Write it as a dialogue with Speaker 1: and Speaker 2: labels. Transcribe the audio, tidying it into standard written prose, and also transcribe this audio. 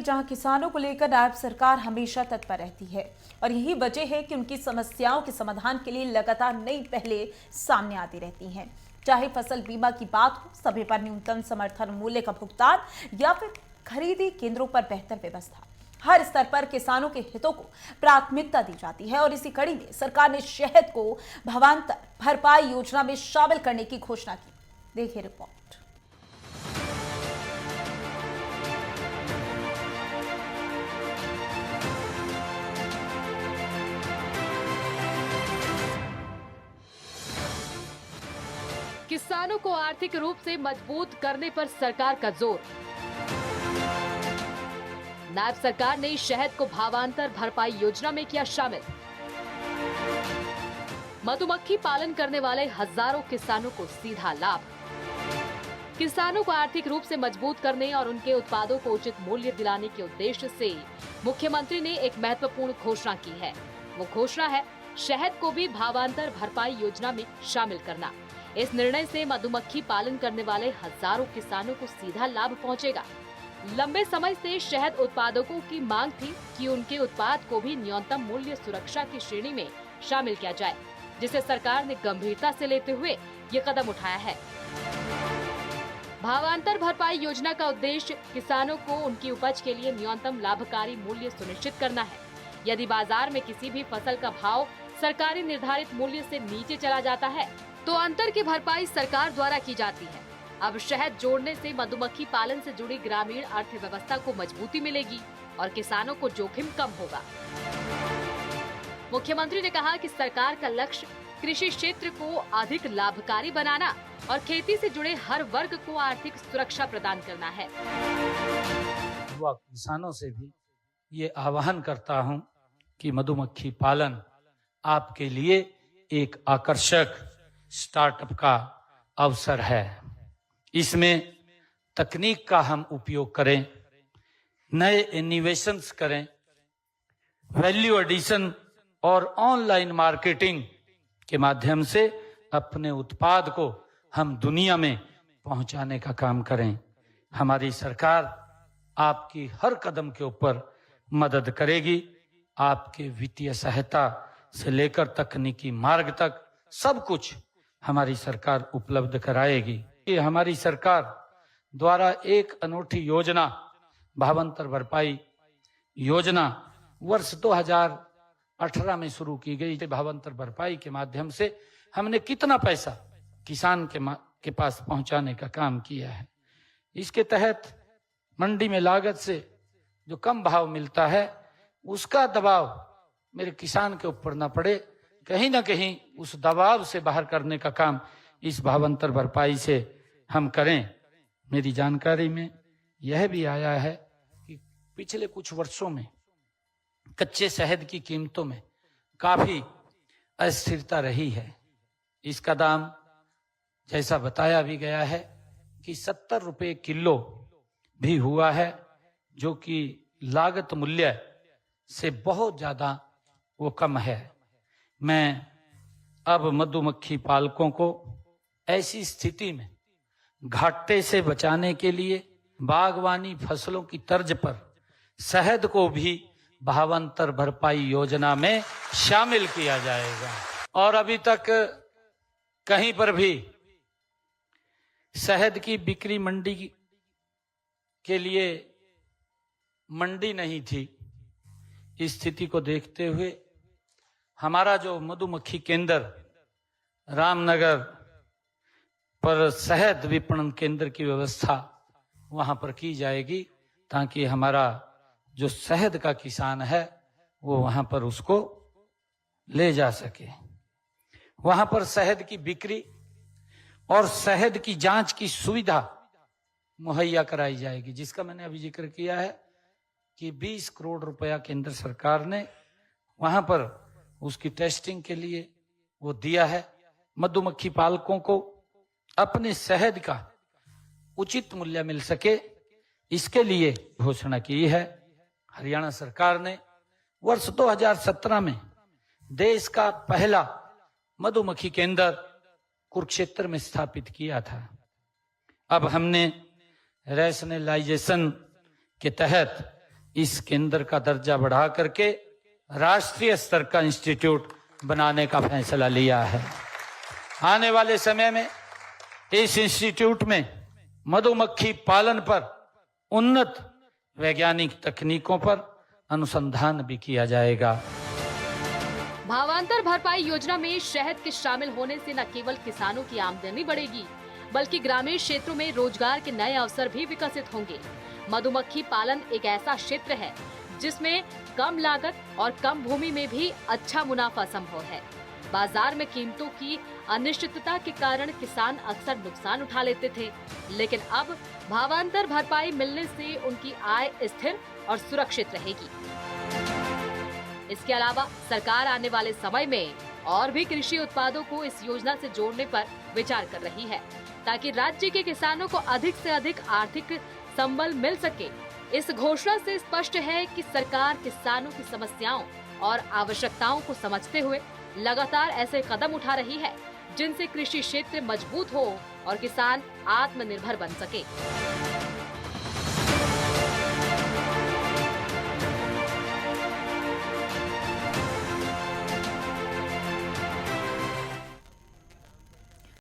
Speaker 1: जहां किसानों को लेकर नायब सरकार हमेशा तत्पर रहती है और यही वजह है कि उनकी समस्याओं के समाधान के लिए लगातार नई पहलें सामने आती रहती हैं। चाहे फसल बीमा की बात हो, समय पर न्यूनतम समर्थन मूल्य का भुगतान या फिर खरीदी केंद्रों पर बेहतर व्यवस्था, हर स्तर पर किसानों के हितों को प्राथमिकता दी जाती है। और इसी कड़ी में सरकार ने शहद को भावांतर भरपाई योजना में शामिल करने की घोषणा की। देखिए रिपोर्ट।
Speaker 2: किसानों को आर्थिक रूप से मजबूत करने पर सरकार का जोर। नायब सरकार ने शहद को भावांतर भरपाई योजना में किया शामिल। मधुमक्खी पालन करने वाले हजारों किसानों को सीधा लाभ। किसानों को आर्थिक रूप से मजबूत करने और उनके उत्पादों को उचित मूल्य दिलाने के उद्देश्य से मुख्यमंत्री ने एक महत्वपूर्ण घोषणा की है। वो घोषणा है शहद को भी भावांतर भरपाई योजना में शामिल करना। इस निर्णय से मधुमक्खी पालन करने वाले हजारों किसानों को सीधा लाभ पहुंचेगा। लंबे समय से शहद उत्पादकों की मांग थी कि उनके उत्पाद को भी न्यूनतम मूल्य सुरक्षा की श्रेणी में शामिल किया जाए, जिसे सरकार ने गंभीरता से लेते हुए ये कदम उठाया है। भावांतर भरपाई योजना का उद्देश्य किसानों को उनकी उपज के लिए न्यूनतम लाभकारी मूल्य सुनिश्चित करना है। यदि बाजार में किसी भी फसल का भाव सरकारी निर्धारित मूल्य से नीचे चला जाता है तो अंतर की भरपाई सरकार द्वारा की जाती है। अब शहद जोड़ने से मधुमक्खी पालन से जुड़ी ग्रामीण अर्थव्यवस्था को मजबूती मिलेगी और किसानों को जोखिम कम होगा। मुख्यमंत्री ने कहा कि सरकार का लक्ष्य कृषि क्षेत्र को अधिक लाभकारी बनाना और खेती से जुड़े हर वर्ग को आर्थिक सुरक्षा प्रदान करना है।
Speaker 3: युवा किसानों से भी ये आह्वान करता हूं कि मधुमक्खी पालन आपके लिए एक आकर्षक स्टार्टअप का अवसर है। इसमें तकनीक का हम उपयोग करें, नए इनोवेशंस करें, वैल्यू एडिशन और ऑनलाइन मार्केटिंग के माध्यम से अपने उत्पाद को हम दुनिया में पहुंचाने का काम करें। हमारी सरकार आपकी हर कदम के ऊपर मदद करेगी। आपके वित्तीय सहायता से लेकर तकनीकी मार्ग तक सब कुछ हमारी सरकार उपलब्ध कराएगी। ये हमारी सरकार द्वारा एक अनूठी योजना भावांतर भरपाई योजना वर्ष 2018 में शुरू की गई। भावांतर भरपाई के माध्यम से हमने कितना पैसा किसान के पास पहुंचाने का काम किया है। इसके तहत मंडी में लागत से जो कम भाव मिलता है उसका दबाव मेरे किसान के ऊपर न पड़े, कहीं ना कहीं उस दबाव से बाहर करने का काम इस भावांतर भरपाई से हम करें। मेरी जानकारी में यह भी आया है कि पिछले कुछ वर्षों में कच्चे शहद की कीमतों में काफी अस्थिरता रही है। इसका दाम जैसा बताया भी गया है कि 70 रुपए किलो भी हुआ है, जो कि लागत मूल्य से बहुत ज्यादा वो कम है। मैं अब मधुमक्खी पालकों को ऐसी स्थिति में घाटे से बचाने के लिए बागवानी फसलों की तर्ज पर शहद को भी भावांतर भरपाई योजना में शामिल किया जाएगा। और अभी तक कहीं पर भी शहद की बिक्री मंडी के लिए मंडी नहीं थी। इस स्थिति को देखते हुए हमारा जो मधुमक्खी केंद्र रामनगर पर शहद विपणन केंद्र की व्यवस्था वहां पर की जाएगी, ताकि हमारा जो शहद का किसान है वो वहां पर उसको ले जा सके। वहां पर शहद की बिक्री और शहद की जांच की सुविधा मुहैया कराई जाएगी, जिसका मैंने अभी जिक्र किया है कि 20 करोड़ रुपया केंद्र सरकार ने वहां पर उसकी टेस्टिंग के लिए वो दिया है। मधुमक्खी पालकों को अपने शहद का उचित मूल्य मिल सके, इसके लिए घोषणा की है। हरियाणा सरकार ने वर्ष 2017 में देश का पहला मधुमक्खी केंद्र कुरुक्षेत्र में स्थापित किया था। अब हमने रैशनलाइजेशन के तहत इस केंद्र का दर्जा बढ़ा करके राष्ट्रीय स्तर का इंस्टीट्यूट बनाने का फैसला लिया है। आने वाले समय में इस इंस्टीट्यूट में मधुमक्खी पालन पर उन्नत वैज्ञानिक तकनीकों पर अनुसंधान भी किया जाएगा।
Speaker 2: भावांतर भरपाई योजना में शहद के शामिल होने से न केवल किसानों की आमदनी बढ़ेगी, बल्कि ग्रामीण क्षेत्रों में रोजगार के नए अवसर भी विकसित होंगे। मधुमक्खी पालन एक ऐसा क्षेत्र है जिसमें कम लागत और कम भूमि में भी अच्छा मुनाफा संभव है। बाजार में कीमतों की अनिश्चितता के कारण किसान अक्सर नुकसान उठा लेते थे, लेकिन अब भावांतर भरपाई मिलने से उनकी आय स्थिर और सुरक्षित रहेगी। इसके अलावा सरकार आने वाले समय में और भी कृषि उत्पादों को इस योजना से जोड़ने पर विचार कर रही है, ताकि राज्य के किसानों को अधिक से अधिक आर्थिक संबल मिल सके। इस घोषणा से स्पष्ट है कि सरकार किसानों की समस्याओं और आवश्यकताओं को समझते हुए लगातार ऐसे कदम उठा रही है जिनसे कृषि क्षेत्र मजबूत हो और किसान आत्मनिर्भर बन सके।